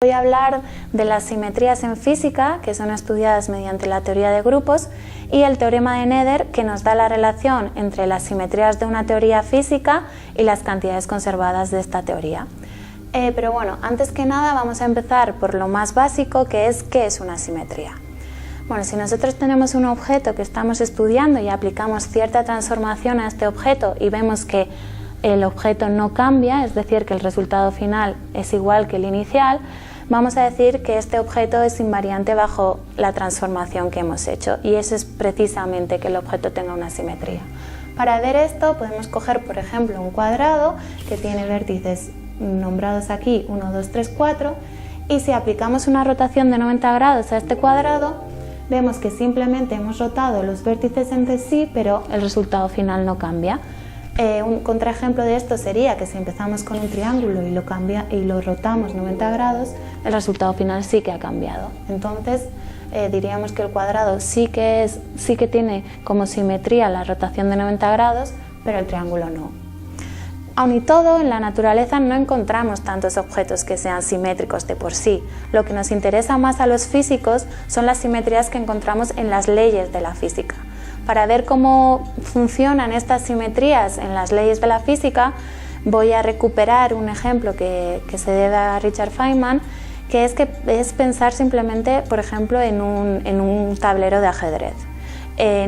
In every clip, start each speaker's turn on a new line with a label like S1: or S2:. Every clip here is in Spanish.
S1: Voy a hablar de las simetrías en física, que son estudiadas mediante la teoría de grupos, y el teorema de Noether, que nos da la relación entre las simetrías de una teoría física y las cantidades conservadas de esta teoría. Pero bueno, antes que nada vamos a empezar por lo más básico, que es ¿qué es una simetría? Bueno, si nosotros tenemos un objeto que estamos estudiando y aplicamos cierta transformación a este objeto y vemos que el objeto no cambia, es decir, que el resultado final es igual que el inicial, vamos a decir que este objeto es invariante bajo la transformación que hemos hecho, y eso es precisamente que el objeto tenga una simetría. Para ver esto podemos coger, por ejemplo, un cuadrado que tiene vértices nombrados aquí 1, 2, 3, 4, y si aplicamos una rotación de 90 grados a este cuadrado, vemos que simplemente hemos rotado los vértices entre sí, pero el resultado final no cambia. Un contraejemplo de esto sería que si empezamos con un triángulo y lo rotamos 90 grados, el resultado final sí que ha cambiado. Entonces diríamos que el cuadrado sí que tiene como simetría la rotación de 90 grados, pero el triángulo no. Aun y todo, en la naturaleza no encontramos tantos objetos que sean simétricos de por sí. Lo que nos interesa más a los físicos son las simetrías que encontramos en las leyes de la física. Para ver cómo funcionan estas simetrías en las leyes de la física, voy a recuperar un ejemplo que se debe a Richard Feynman, que es pensar simplemente, por ejemplo, en un tablero de ajedrez.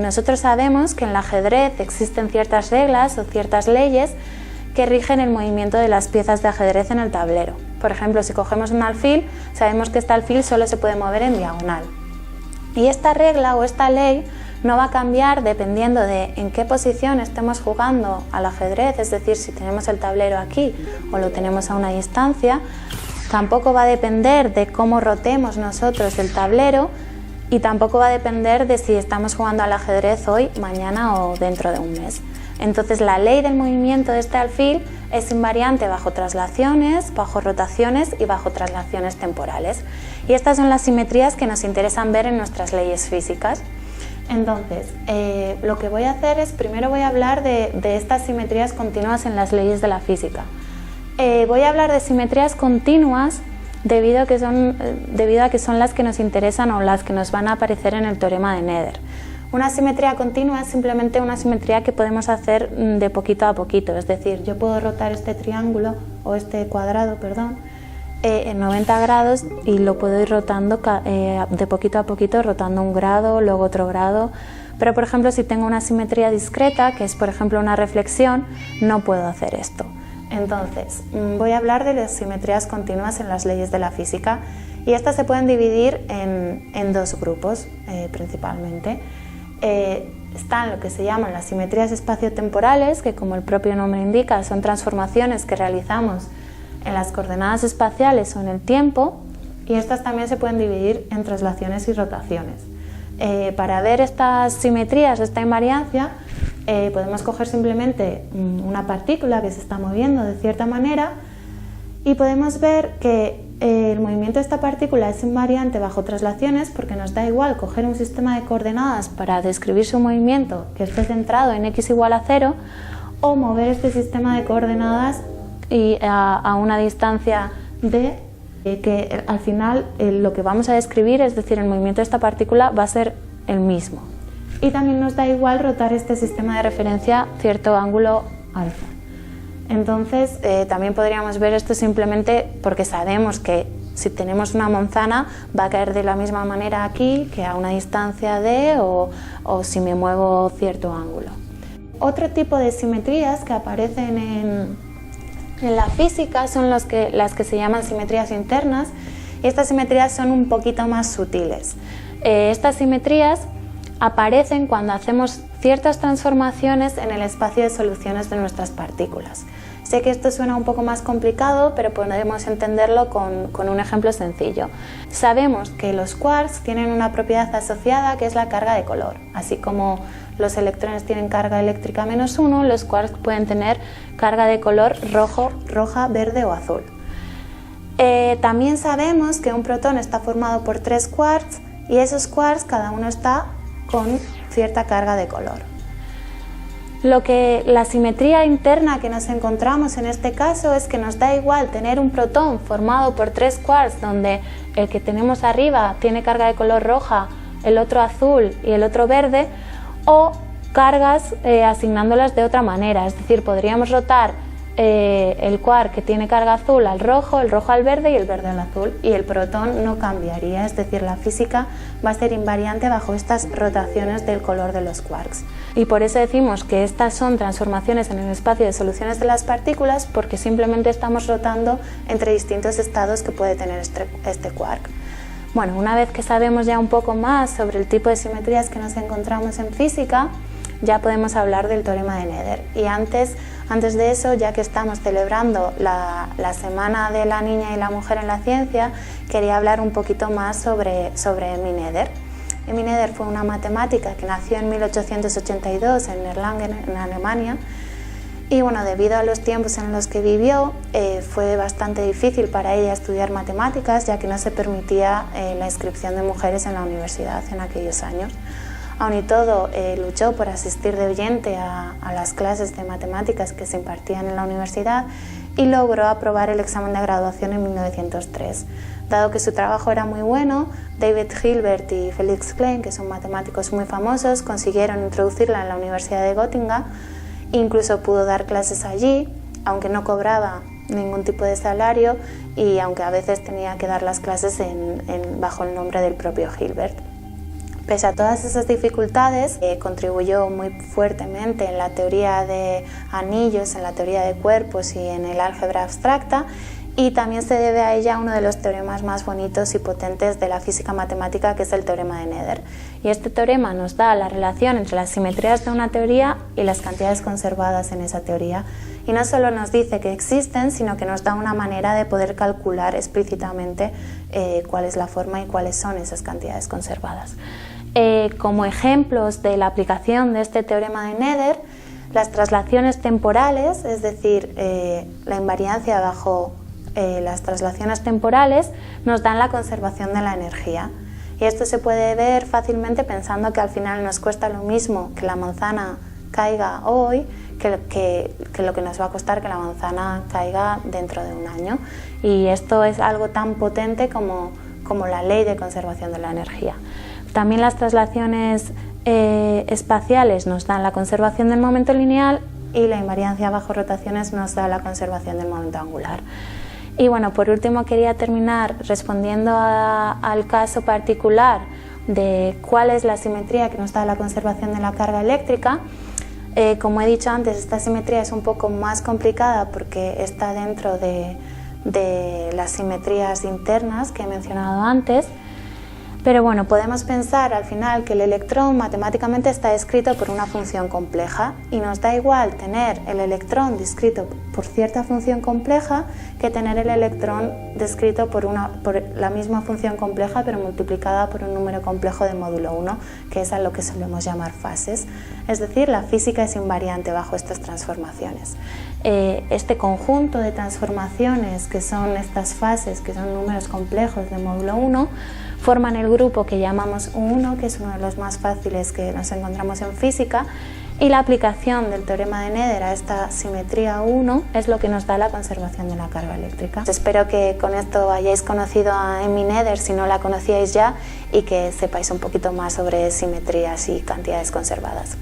S1: Nosotros sabemos que en el ajedrez existen ciertas reglas o ciertas leyes que rigen el movimiento de las piezas de ajedrez en el tablero. Por ejemplo, si cogemos un alfil, sabemos que este alfil solo se puede mover en diagonal. Y esta regla o esta ley no va a cambiar dependiendo de en qué posición estemos jugando al ajedrez, es decir, si tenemos el tablero aquí o lo tenemos a una distancia. Tampoco va a depender de cómo rotemos nosotros el tablero, y tampoco va a depender de si estamos jugando al ajedrez hoy, mañana o dentro de un mes. Entonces la ley del movimiento de este alfil es invariante bajo traslaciones, bajo rotaciones y bajo traslaciones temporales. Y estas son las simetrías que nos interesan ver en nuestras leyes físicas. Entonces, lo que voy a hacer es, primero voy a hablar de estas simetrías continuas en las leyes de la física. Voy a hablar de simetrías continuas debido a que son las que nos interesan o las que nos van a aparecer en el teorema de Noether. Una simetría continua es simplemente una simetría que podemos hacer de poquito a poquito, es decir, yo puedo rotar este triángulo o este cuadrado, perdón, en 90 grados y lo puedo ir rotando de poquito a poquito, rotando un grado, luego otro grado. Pero por ejemplo, si tengo una simetría discreta, que es por ejemplo una reflexión, no puedo hacer esto. Entonces, voy a hablar de las simetrías continuas en las leyes de la física, y estas se pueden dividir en dos grupos principalmente. Están lo que se llaman las simetrías espaciotemporales, que como el propio nombre indica son transformaciones que realizamos en las coordenadas espaciales o en el tiempo, y estas también se pueden dividir en traslaciones y rotaciones. Para ver estas simetrías, esta invariancia, podemos coger simplemente una partícula que se está moviendo de cierta manera y podemos ver que el movimiento de esta partícula es invariante bajo traslaciones, porque nos da igual coger un sistema de coordenadas para describir su movimiento que esté centrado en x igual a 0, o mover este sistema de coordenadas y a una distancia d, que al final lo que vamos a describir, es decir, el movimiento de esta partícula va a ser el mismo. Y también nos da igual rotar este sistema de referencia cierto ángulo alfa. Entonces también podríamos ver esto simplemente porque sabemos que si tenemos una manzana va a caer de la misma manera aquí que a una distancia d, o si me muevo cierto ángulo. Otro tipo de simetrías que aparecen en la física son las que se llaman simetrías internas, y estas simetrías son un poquito más sutiles. Estas simetrías aparecen cuando hacemos ciertas transformaciones en el espacio de soluciones de nuestras partículas. Sé que esto suena un poco más complicado, pero podemos entenderlo con un ejemplo sencillo. Sabemos que los quarks tienen una propiedad asociada, que es la carga de color. Así como los electrones tienen carga eléctrica -1, los quarks pueden tener carga de color roja, verde o azul. También sabemos que un protón está formado por 3 quarks, y esos quarks cada uno está con cierta carga de color. La simetría interna que nos encontramos en este caso es que nos da igual tener un protón formado por 3 quarks, donde el que tenemos arriba tiene carga de color roja, el otro azul y el otro verde, o cargas asignándolas de otra manera. Es decir, podríamos rotar el quark que tiene carga azul al rojo, el rojo al verde y el verde al azul, y el protón no cambiaría. Es decir, la física va a ser invariante bajo estas rotaciones del color de los quarks. Y por eso decimos que estas son transformaciones en el espacio de soluciones de las partículas, porque simplemente estamos rotando entre distintos estados que puede tener este quark. Bueno, una vez que sabemos ya un poco más sobre el tipo de simetrías que nos encontramos en física, ya podemos hablar del teorema de Nether. Y antes de eso, ya que estamos celebrando la Semana de la Niña y la Mujer en la Ciencia, quería hablar un poquito más sobre Emmy Nether. Emmy Nether fue una matemática que nació en 1882 en Erlangen, en Alemania, y bueno, debido a los tiempos en los que vivió, fue bastante difícil para ella estudiar matemáticas, ya que no se permitía la inscripción de mujeres en la universidad en aquellos años. Aun y todo, luchó por asistir de oyente a las clases de matemáticas que se impartían en la universidad y logró aprobar el examen de graduación en 1903. Dado que su trabajo era muy bueno, David Hilbert y Felix Klein, que son matemáticos muy famosos, consiguieron introducirla en la Universidad de Gotinga. Incluso pudo dar clases allí, aunque no cobraba ningún tipo de salario y aunque a veces tenía que dar las clases bajo el nombre del propio Hilbert. Pese a todas esas dificultades, contribuyó muy fuertemente en la teoría de anillos, en la teoría de cuerpos y en el álgebra abstracta, y también se debe a ella uno de los teoremas más bonitos y potentes de la física matemática, que es el teorema de Nether. Y este teorema nos da la relación entre las simetrías de una teoría y las cantidades conservadas en esa teoría. Y no solo nos dice que existen, sino que nos da una manera de poder calcular explícitamente cuál es la forma y cuáles son esas cantidades conservadas. Como ejemplos de la aplicación de este teorema de Nether, las traslaciones temporales, es decir, la invariancia bajo las traslaciones temporales, nos dan la conservación de la energía. Y esto se puede ver fácilmente pensando que al final nos cuesta lo mismo que la manzana caiga hoy que lo que nos va a costar que la manzana caiga dentro de un año. Y esto es algo tan potente como la ley de conservación de la energía. También las traslaciones espaciales nos dan la conservación del momento lineal y la invariancia bajo rotaciones nos da la conservación del momento angular. Y bueno, por último quería terminar respondiendo al caso particular de cuál es la simetría que nos da la conservación de la carga eléctrica. Como he dicho antes, esta simetría es un poco más complicada porque está dentro de las simetrías internas que he mencionado antes. Pero bueno, podemos pensar al final que el electrón matemáticamente está descrito por una función compleja y nos da igual tener el electrón descrito por cierta función compleja que tener el electrón descrito por la misma función compleja pero multiplicada por un número complejo de módulo 1, que es a lo que solemos llamar fases. Es decir, la física es invariante bajo estas transformaciones. Este conjunto de transformaciones, que son estas fases, que son números complejos de módulo 1, forman el grupo que llamamos U1, que es uno de los más fáciles que nos encontramos en física, y la aplicación del teorema de Nether a esta simetría U1 es lo que nos da la conservación de la carga eléctrica. Espero que con esto hayáis conocido a Emmy Nether si no la conocíais ya y que sepáis un poquito más sobre simetrías y cantidades conservadas.